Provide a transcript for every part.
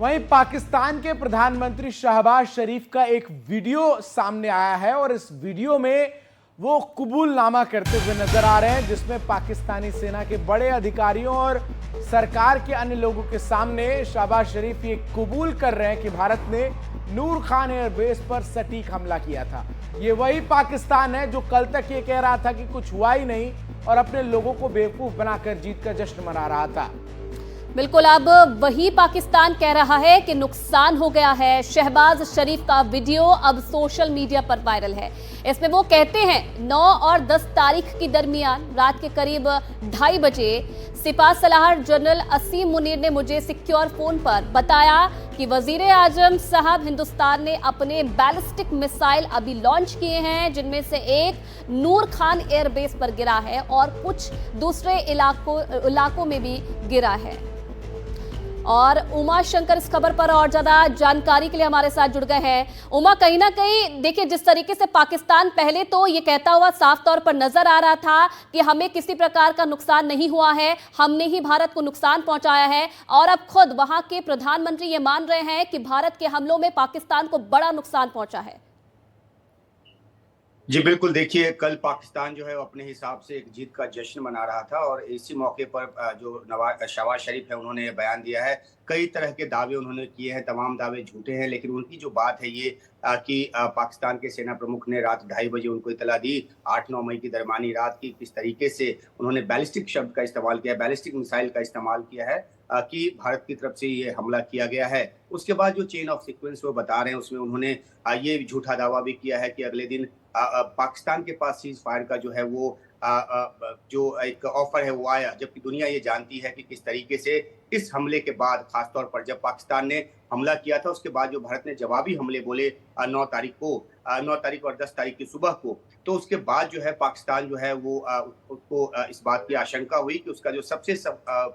वहीं पाकिस्तान के प्रधानमंत्री शहबाज शरीफ का एक वीडियो सामने आया है और इस वीडियो में वो कबूलनामा करते हुए नजर आ रहे हैं, जिसमें पाकिस्तानी सेना के बड़े अधिकारियों और सरकार के अन्य लोगों के सामने शहबाज शरीफ ये कबूल कर रहे हैं कि भारत ने नूर खान एयरबेस पर सटीक हमला किया था। ये वही पाकिस्तान है जो कल तक ये कह रहा था कि कुछ हुआ ही नहीं और अपने लोगों को बेवकूफ बनाकर जीत का जश्न मना रहा था। बिल्कुल, अब वही पाकिस्तान कह रहा है कि नुकसान हो गया है। शहबाज शरीफ का वीडियो अब सोशल मीडिया पर वायरल है। इसमें वो कहते हैं 9 और 10 तारीख के दरमियान रात के करीब 2:30 बजे सिपाह सलाहर जनरल असीम मुनीर ने मुझे सिक्योर फोन पर बताया कि वजीर आजम साहब हिंदुस्तान ने अपने बैलिस्टिक मिसाइल अभी लॉन्च किए हैं, जिनमें से एक नूर खान एयरबेस पर गिरा है और कुछ दूसरे इलाकों में भी गिरा है। और उमा शंकर इस खबर पर और ज्यादा जानकारी के लिए हमारे साथ जुड़ गए हैं। उमा, कहीं ना कहीं देखिए, जिस तरीके से पाकिस्तान पहले तो ये कहता हुआ साफ तौर पर नजर आ रहा था कि हमें किसी प्रकार का नुकसान नहीं हुआ है, हमने ही भारत को नुकसान पहुंचाया है, और अब खुद वहां के प्रधानमंत्री ये मान रहे हैं कि भारत के हमलों में पाकिस्तान को बड़ा नुकसान पहुंचा है। जी बिल्कुल, देखिए कल पाकिस्तान जो है वो अपने हिसाब से एक जीत का जश्न मना रहा था और इसी मौके पर जो शहबाज शरीफ है उन्होंने बयान दिया है। कई तरह के दावे उन्होंने किए हैं, तमाम दावे झूठे हैं, लेकिन उनकी जो बात है ये कि पाकिस्तान के सेना प्रमुख ने रात 2:30 बजे उनको इतला दी, 8-9 मई की दरमियानी रात की, किस तरीके से उन्होंने बैलिस्टिक शब्द का इस्तेमाल किया, बैलिस्टिक मिसाइल का इस्तेमाल किया है कि भारत की तरफ से ये हमला किया गया है। उसके बाद जो चेन ऑफ सीक्वेंस वो बता रहे हैं उसमें उन्होंने ये झूठा दावा भी किया है कि अगले दिन पाकिस्तान के पास सीज फायर का जो है वो जो एक ऑफर है वो आया, जबकि दुनिया ये जानती है कि किस तरीके से इस हमले के बाद, खासतौर पर जब पाकिस्तान ने हमला किया था उसके बाद जो भारत ने जवाबी हमले बोले 9 तारीख और 10 तारीख की सुबह को, तो उसके बाद जो है पाकिस्तान जो है वो उसको इस बात की आशंका हुई कि उसका जो सबसे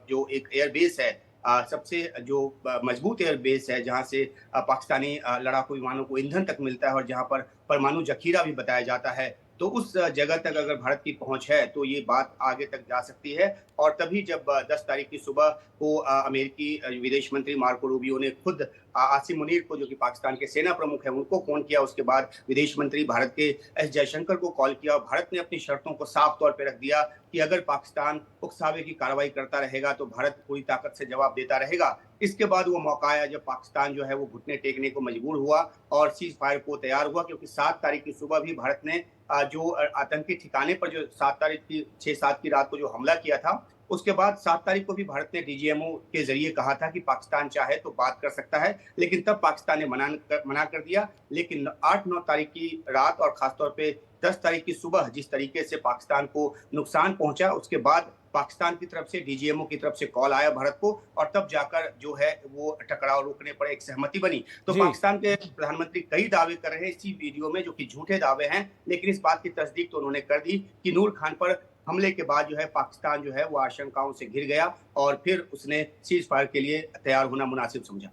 जो एक एयरबेस है, सबसे जो मजबूत एयरबेस है, जहां से पाकिस्तानी लड़ाकू विमानों को ईंधन तक मिलता है और जहां पर परमाणु जखीरा भी बताया जाता है, तो उस जगह तक अगर भारत की पहुंच है तो ये बात आगे तक जा सकती है। और तभी जब 10 तारीख की सुबह को अमेरिकी विदेश मंत्री मार्को रूबियो ने खुद आसिम मुनीर को, जो कि पाकिस्तान के सेना प्रमुख हैं, उनको फोन किया। उसके बाद विदेश मंत्री भारत के एस जयशंकर को कॉल किया और भारत ने अपनी शर्तों को साफ तौर पर रख दिया कि अगर पाकिस्तान उकसावे की कार्रवाई करता रहेगा तो भारत पूरी ताकत से जवाब देता रहेगा। इसके बाद वो मौका आया जब पाकिस्तान जो है वो घुटने टेकने को मजबूर हुआ और सीज फायर को तैयार हुआ, क्योंकि 7 तारीख की सुबह भी भारत ने जो आतंकी ठिकाने पर जो 7 तारीख की 6-7 की रात को जो हमला किया था, उसके बाद 7 तारीख को भी भारत ने डीजीएमओ के जरिए कहा था कि पाकिस्तान चाहे तो बात कर सकता है, लेकिन तब पाकिस्तान ने मना कर दिया। लेकिन 8-9 तारीख की रात और खासतौर पे 10 तारीख की सुबह जिस तरीके से पाकिस्तान को नुकसान पहुंचा, उसके बाद पाकिस्तान की तरफ से, डीजीएमओ की तरफ से कॉल आया भारत को और तब जाकर जो है वो टकराव रोकने पर एक सहमति बनी। तो पाकिस्तान के प्रधानमंत्री कई दावे कर रहे हैं इसी वीडियो में, जो कि झूठे दावे हैं, लेकिन इस बात की तस्दीक तो उन्होंने कर दी कि नूर खान पर हमले के बाद जो है पाकिस्तान जो है वो आशंकाओं से घिर गया और फिर उसने सीज फायर के लिए तैयार होना मुनासिब समझा।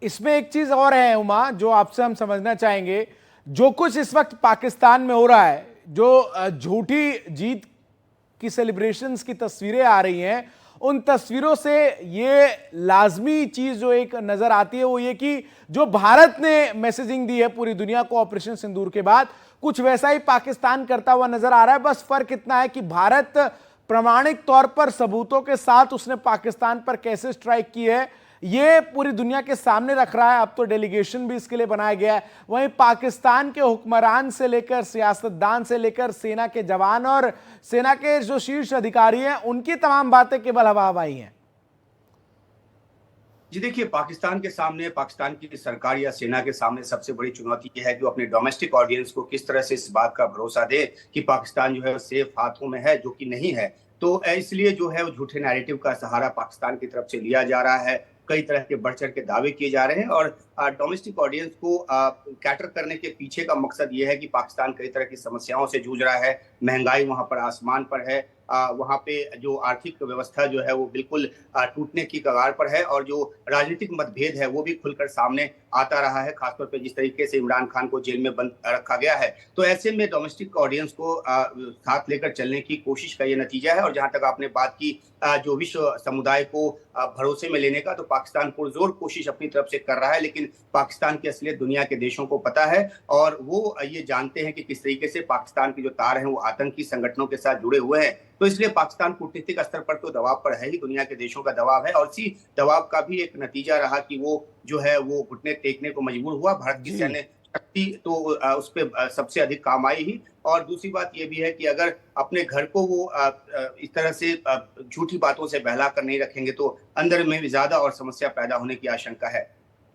इसमें एक चीज और है उमा, जो आपसे हम समझना चाहेंगे। जो कुछ इस वक्त पाकिस्तान में हो रहा है, जो झूठी जीत की सेलिब्रेशंस की तस्वीरें आ रही हैं, उन तस्वीरों से ये लाजमी चीज जो एक नजर आती है वो ये कि जो भारत ने मैसेजिंग दी है पूरी दुनिया को ऑपरेशन सिंदूर के बाद, कुछ वैसा ही पाकिस्तान करता हुआ नजर आ रहा है। बस फर्क इतना है कि भारत प्रामाणिक तौर पर सबूतों के साथ उसने पाकिस्तान पर कैसे स्ट्राइक की है ये पूरी दुनिया के सामने रख रहा है। अब तो डेलीगेशन भी इसके लिए बनाया गया है। वहीं पाकिस्तान के हुक्मरान से लेकर, सियासतदान से लेकर, सेना के जवान और सेना के जो शीर्ष अधिकारी हैं, उनकी तमाम बातें केवल हवा हवाई हैं। जी देखिए, पाकिस्तान के सामने, पाकिस्तान की सरकार या सेना के सामने सबसे बड़ी चुनौती यह है कि वो अपने डोमेस्टिक ऑडियंस को किस तरह से इस बात का भरोसा दे कि पाकिस्तान जो है सेफ हाथों में है, जो कि नहीं है। तो इसलिए जो है वो झूठे नैरेटिव का सहारा पाकिस्तान की तरफ से लिया जा रहा है। कई तरह के बढ़ चढ़ के दावे किए जा रहे हैं और डोमेस्टिक ऑडियंस को कैटर करने के पीछे का मकसद ये है कि पाकिस्तान कई तरह की समस्याओं से जूझ रहा है। महंगाई वहां पर आसमान पर है, वहां पे जो आर्थिक व्यवस्था जो है वो बिल्कुल टूटने की कगार पर है और जो राजनीतिक मतभेद है वो भी खुलकर सामने आता रहा है, खासतौर पे जिस तरीके से इमरान खान को जेल में बंद रखा गया है। तो ऐसे में डोमेस्टिक ऑडियंस को साथ लेकर चलने की कोशिश का ये नतीजा है। और जहां तक आपने बात की जो विश्व समुदाय को भरोसे में लेने का, तो पाकिस्तान पुरजोर कोशिश अपनी तरफ से कर रहा है, लेकिन पाकिस्तान की असलियत दुनिया के देशों को पता है और वो ये जानते हैं कि किस तरीके से पाकिस्तान के जो तार हैं वो आतंकी संगठनों के साथ जुड़े हुए हैं। तो इसलिए पाकिस्तान कूटनीतिक स्तर पर तो दबाव पर है ही, दुनिया के देशों का दबाव है और इसी दबाव का भी एक नतीजा रहा कि वो जो है वो घुटने टेकने को मजबूर हुआ। भारत की सैन्य शक्ति तो उस पर सबसे अधिक काम आई ही। और दूसरी बात ये भी है कि अगर अपने घर को वो इस तरह से झूठी बातों से बहला कर नहीं रखेंगे तो अंदर में भी ज्यादा और समस्या पैदा होने की आशंका है।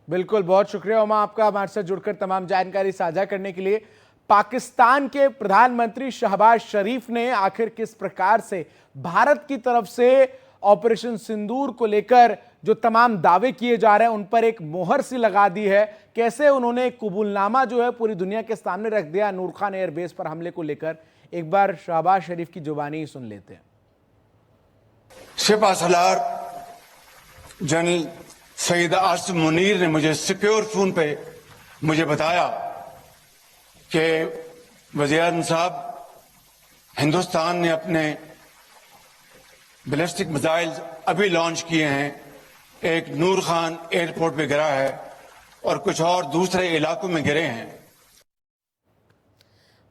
बिल्कुल, बहुत शुक्रिया उमा आपका हमारे साथ जुड़कर तमाम जानकारी साझा करने के लिए। पाकिस्तान के प्रधानमंत्री शहबाज शरीफ ने आखिर किस प्रकार से भारत की तरफ से ऑपरेशन सिंदूर को लेकर जो तमाम दावे किए जा रहे हैं उन पर एक मोहर सी लगा दी है, कैसे उन्होंने कबूलनामा जो है पूरी दुनिया के सामने रख दिया नूर खान एयरबेस पर हमले को लेकर। एक बार शहबाज शरीफ की जुबानी ही सुन लेते हैं। सिपा सलार जनरल सईद आसिम मुनीर ने मुझे सिक्योर फोन पे मुझे बताया कि वज़ीर-ए-आज़म साहब, हिंदुस्तान ने अपने बैलिस्टिक मिसाइल अभी लॉन्च किए हैं, एक नूर खान एयरपोर्ट पे गिरा है और कुछ और दूसरे इलाकों में गिरे हैं।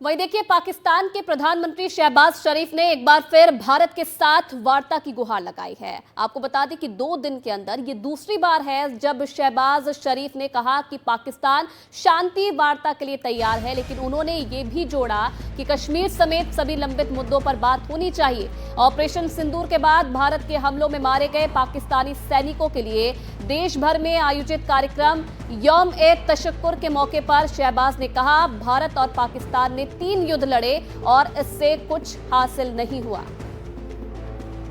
वहीं देखिए, पाकिस्तान के प्रधानमंत्री शहबाज शरीफ ने एक बार फिर भारत के साथ वार्ता की गुहार लगाई है। आपको बता दें कि 2 दिन के अंदर ये दूसरी बार है जब शहबाज शरीफ ने कहा कि पाकिस्तान शांति वार्ता के लिए तैयार है, लेकिन उन्होंने ये भी जोड़ा कि कश्मीर समेत सभी लंबित मुद्दों पर बात होनी चाहिए। ऑपरेशन सिंदूर के बाद भारत के हमलों में मारे गए पाकिस्तानी सैनिकों के लिए देश भर में आयोजित कार्यक्रम यौम-ए-तशक्कुर के मौके पर शहबाज ने कहा, भारत और पाकिस्तान ने 3 युद्ध लड़े और इससे कुछ हासिल नहीं हुआ।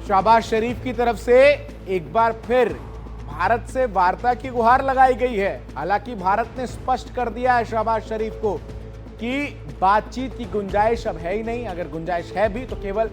शहबाज शरीफ की तरफ से एक बार फिर भारत से वार्ता की गुहार लगाई गई है। हालांकि भारत ने स्पष्ट कर दिया है शहबाज शरीफ को कि बातचीत की गुंजाइश अब है ही नहीं। अगर गुंजाइश है भी तो केवल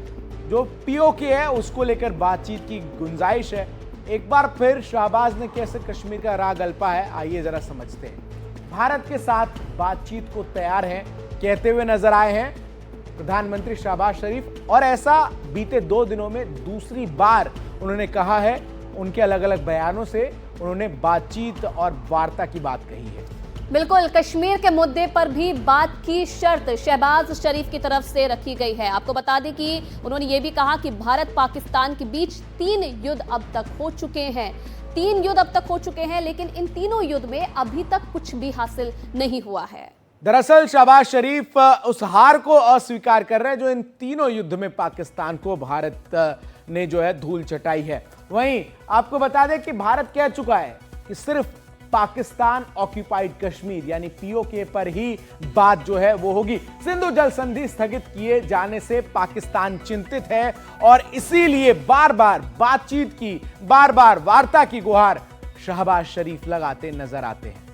जो पीओके है उसको लेकर बातचीत की गुंजाइश है। एक बार फिर शहबाज ने कैसे कश्मीर का राग अल्पा है, आइए जरा समझते हैं। भारत के साथ बातचीत को तैयार हैं कहते हुए नजर आए हैं प्रधानमंत्री शहबाज शरीफ, और ऐसा बीते 2 दिनों में दूसरी बार उन्होंने कहा है। उनके अलग अलग बयानों से उन्होंने बातचीत और वार्ता की बात कही है। बिल्कुल, कश्मीर के मुद्दे पर भी बात की शर्त शहबाज शरीफ की तरफ से रखी गई है। आपको बता दें कि उन्होंने ये भी कहा कि भारत पाकिस्तान के बीच 3 युद्ध अब तक हो चुके हैं। 3 युद्ध अब तक हो चुके हैं, लेकिन इन तीनों युद्ध में अभी तक कुछ भी हासिल नहीं हुआ है। दरअसल शहबाज शरीफ उस हार को अस्वीकार कर रहे हैं जो इन तीनों युद्ध में पाकिस्तान को भारत ने जो है धूल चटाई है। वहीं आपको बता दें कि भारत कह चुका है कि सिर्फ पाकिस्तान ऑक्यूपाइड कश्मीर यानी पीओके पर ही बात जो है वो होगी। सिंधु जल संधि स्थगित किए जाने से पाकिस्तान चिंतित है और इसीलिए बार बार बातचीत की, बार बार वार्ता की गुहार शहबाज शरीफ लगाते नजर आते हैं।